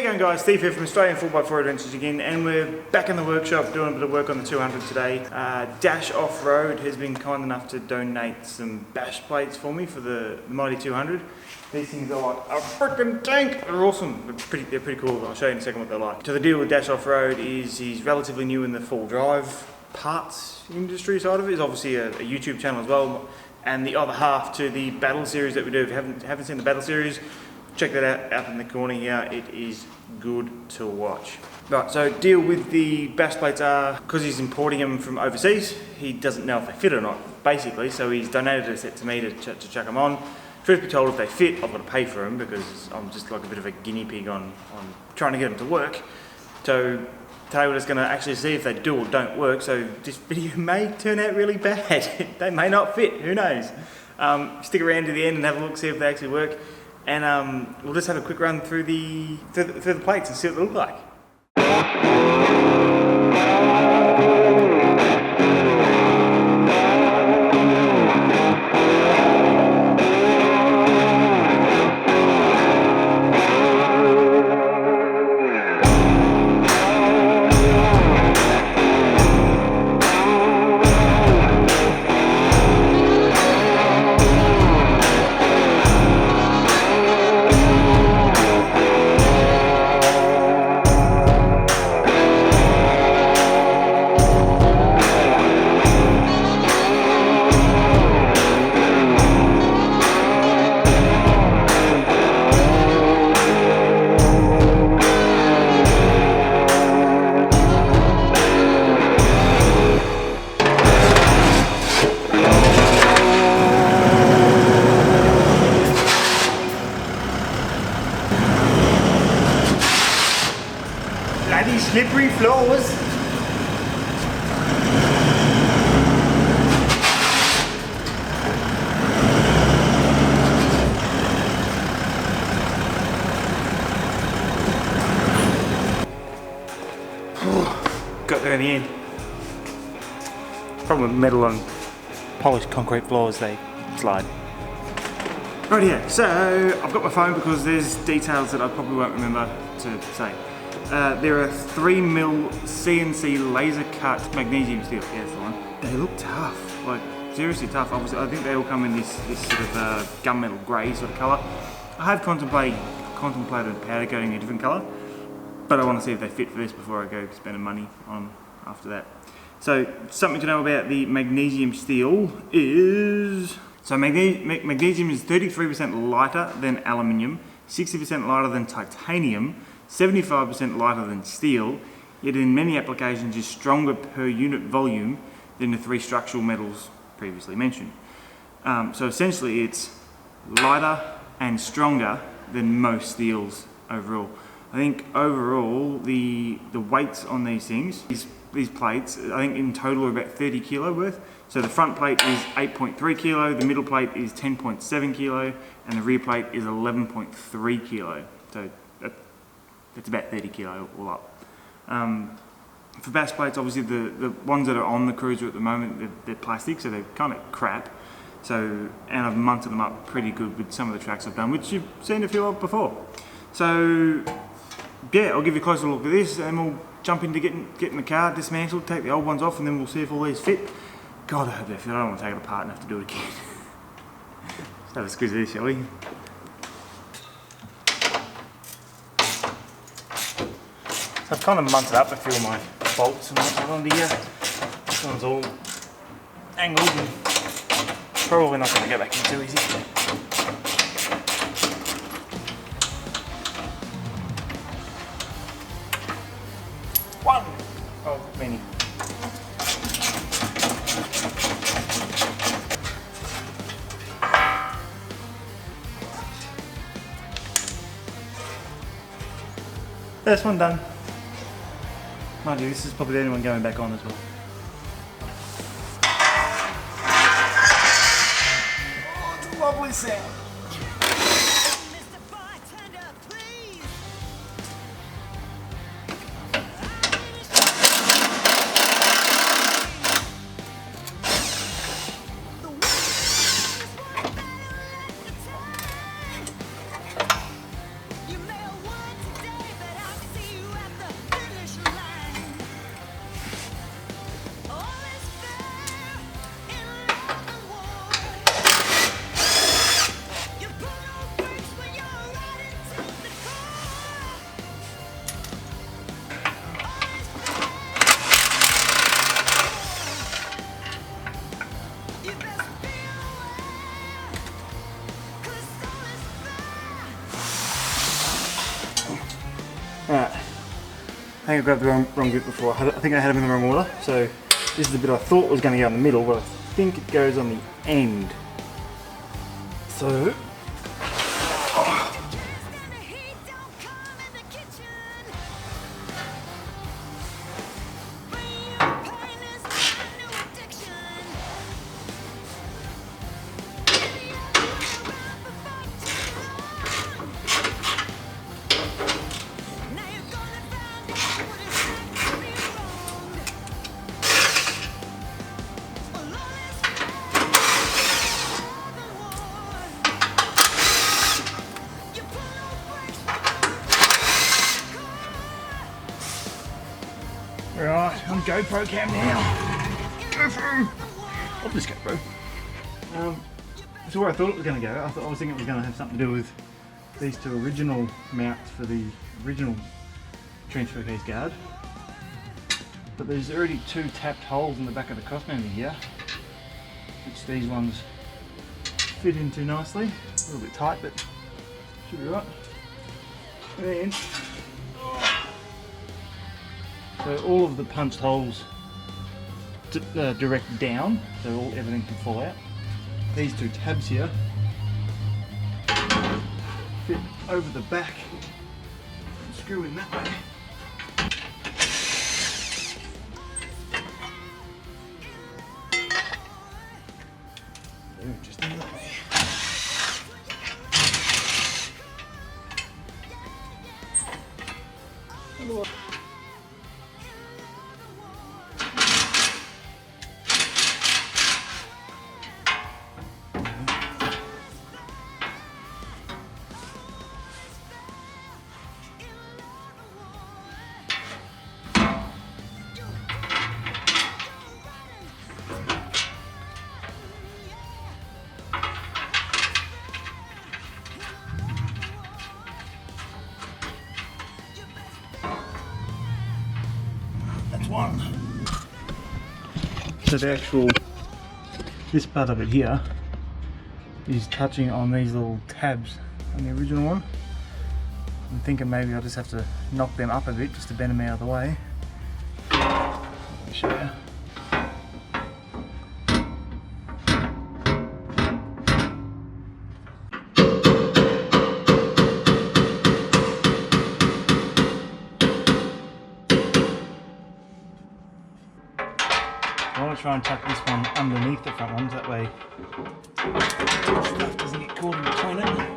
you going, guys? Steve here from Australian 4x4 Adventures again, and we're back in the workshop doing a bit of work on the 200 today. Dash Off-Road has been kind enough to donate some bash plates for me for the Mighty 200. These things are like a freaking tank. They're awesome. They're pretty cool. I'll show you in a second what they're like. So the deal with Dash Off-Road is he's relatively new in the full drive parts industry side of it. He's obviously a YouTube channel as well, and the other half to the battle series that we do. If you haven't seen the battle series, check that out up in the corner here. It is good to watch. Right, so deal with the bash plates are, because he's importing them from overseas, he doesn't know if they fit or not, basically, so he's donated a set to me to chuck them on. Truth be told, if they fit, I've got to pay for them because I'm just like a bit of a guinea pig on trying to get them to work. So today we're just going to actually see if they do or don't work, so this video may turn out really bad. They may not fit, who knows. Stick around to the end and have a look, see if they actually work. And we'll just have a quick run through the plates and see what they look like. Bloody slippery floors. Got there in the end. Problem with metal on polished concrete floors, they slide. Right here, so I've got my phone because there's details that I probably won't remember to say. There are 3mm CNC laser cut magnesium steel. Yeah, that's the one. They look tough, like seriously tough. Obviously, I think they all come in this sort of gunmetal grey sort of colour. I have contemplated powder coating a different colour, but I want to see if they fit for this before I go spending money on after that. So something to know about the magnesium steel is, so magnesium is 33% lighter than aluminium, 60% lighter than titanium, 75% lighter than steel, yet in many applications is stronger per unit volume than the three structural metals previously mentioned. So essentially it's lighter and stronger than most steels overall. I think overall the weights on these things, these plates, I think in total are about 30 kilo worth. So the front plate is 8.3 kilo, the middle plate is 10.7 kilo, and the rear plate is 11.3 kilo. So it's about 30 kilo all up. For bash plates, obviously the ones that are on the cruiser at the moment, they're plastic, so they're kind of crap. So, and I've munted them up pretty good with some of the tracks I've done, which you've seen a few of before. So, yeah, I'll give you a closer look at this, and we'll jump into getting the car dismantled, take the old ones off, and then we'll see if all these fit. God, I hope they fit. I don't want to take it apart and have to do it again. Let's have a squeeze of this, shall we? So I've kind of munted up a few of my bolts and whatnot onto here. This one's all angled and probably not going to go back in too easy. One of many. First one done. Mind you, this is probably the only one going back on as well. Oh, it's a lovely sound. I think I grabbed the wrong bit before. I think I had them in the wrong order. So this is the bit I thought was going to go in the middle, but I think it goes on the end. So, right, I'm GoPro cam now. Off this GoPro. So where I thought it was going to go, I was thinking it was going to have something to do with these two original mounts for the original transfer case guard. But there's already two tapped holes in the back of the cross member here, which these ones fit into nicely. A little bit tight, but should be right. And so all of the punched holes direct down, so everything can fall out. These two tabs here fit over the back and screw in that way. Just in that way. One. So the actual, this part of it here is touching on these little tabs on the original one. I'm thinking maybe I'll just have to knock them up a bit just to bend them out of the way. Let me show you. I want to try and tuck this one underneath the front ones, that way stuff doesn't get caught in between it.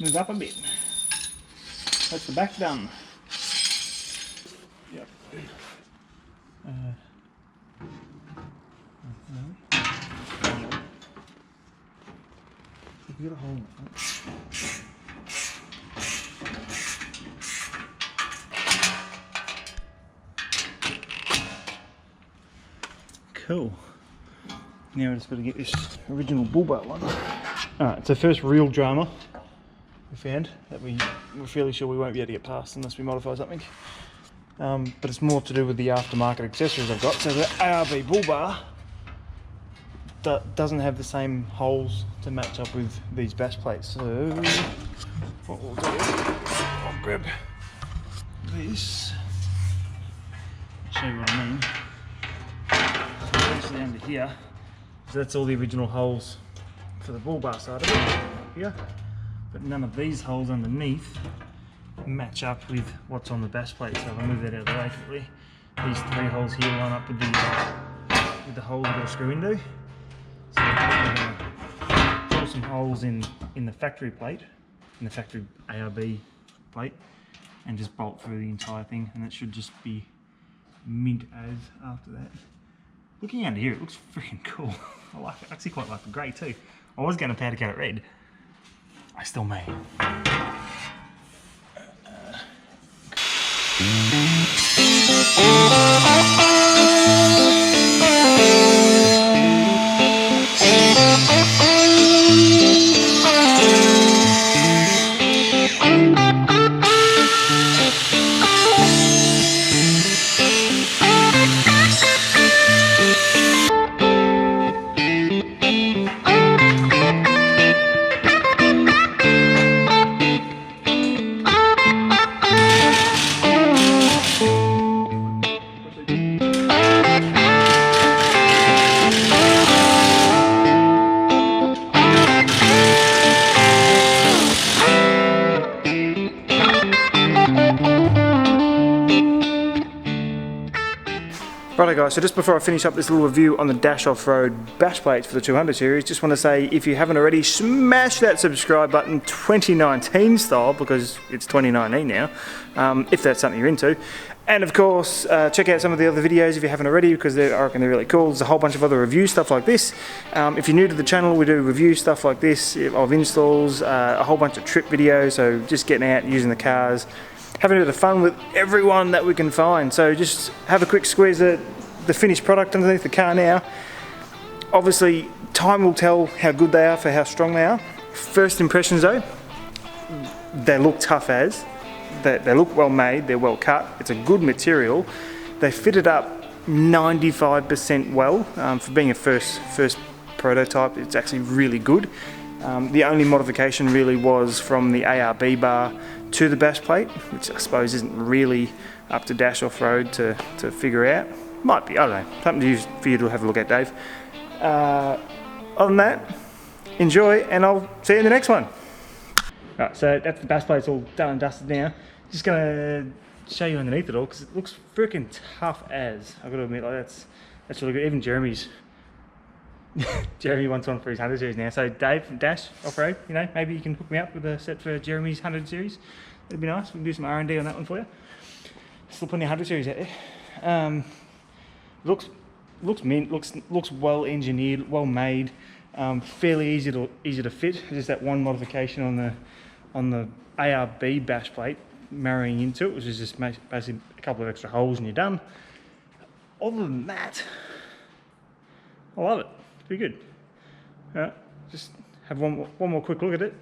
Move up a bit. That's the back done. Yep. You got a hole in the front. Cool. Now we're just going to get this original bull bar one. Alright, so first real drama we found that we're fairly sure we won't be able to get past unless we modify something. But it's more to do with the aftermarket accessories I've got. So the ARB bull bar doesn't have the same holes to match up with these bash plates. So what we'll do, I'll grab this, show you what I mean. So basically under here, so that's all the original holes for the bull bar side of it here. But none of these holes underneath match up with what's on the bash plate, so I'll move that out of the way quickly. These three holes here line up with the holes we're going to screw into. So we're going to drill some holes in the factory plate, in the factory ARB plate, and just bolt through the entire thing, and that should just be mint as after that. Looking under here, it looks freaking cool. I like it. I actually quite like the grey too. I was going to powder coat it red. I still may. Alright guys, so just before I finish up this little review on the Dash Off-Road bash plates for the 200 series, just want to say if you haven't already, smash that subscribe button 2019 style, because it's 2019 now, if that's something you're into. And of course, check out some of the other videos if you haven't already, because I reckon they're really cool. There's a whole bunch of other review stuff like this. If you're new to the channel, we do review stuff like this of installs, a whole bunch of trip videos, so just getting out, using the cars, having a bit of fun with everyone that we can find. So just have a quick squeeze at the finished product underneath the car now. Obviously, time will tell how good they are for how strong they are. First impressions though, they look tough as. They look well made, they're well cut, it's a good material. They fitted up 95% well. For being a first prototype, it's actually really good. The only modification really was from the ARB bar to the bash plate, which I suppose isn't really up to Dash Off-Road to figure out. Might be, I don't know, something for you to have a look at, Dave. Other than that, enjoy, and I'll see you in the next one. Right, so that's the bash plate's all done and dusted now. Just gonna show you underneath it all, because it looks freaking tough as. I've got to admit, like that's really good. Even Jeremy wants one for his 100 series now. So Dave from Dash Off-Road, you know, maybe you can hook me up with a set for Jeremy's 100 series. That'd be nice. We can do some R&D on that one for you. Still putting a 100 series out there. Looks mint. Looks well engineered, well made. Fairly easy to fit. Just that one modification on the ARB bash plate marrying into it, which is just basically a couple of extra holes and you're done. Other than that, I love it. It's pretty good. Just have one more quick look at it.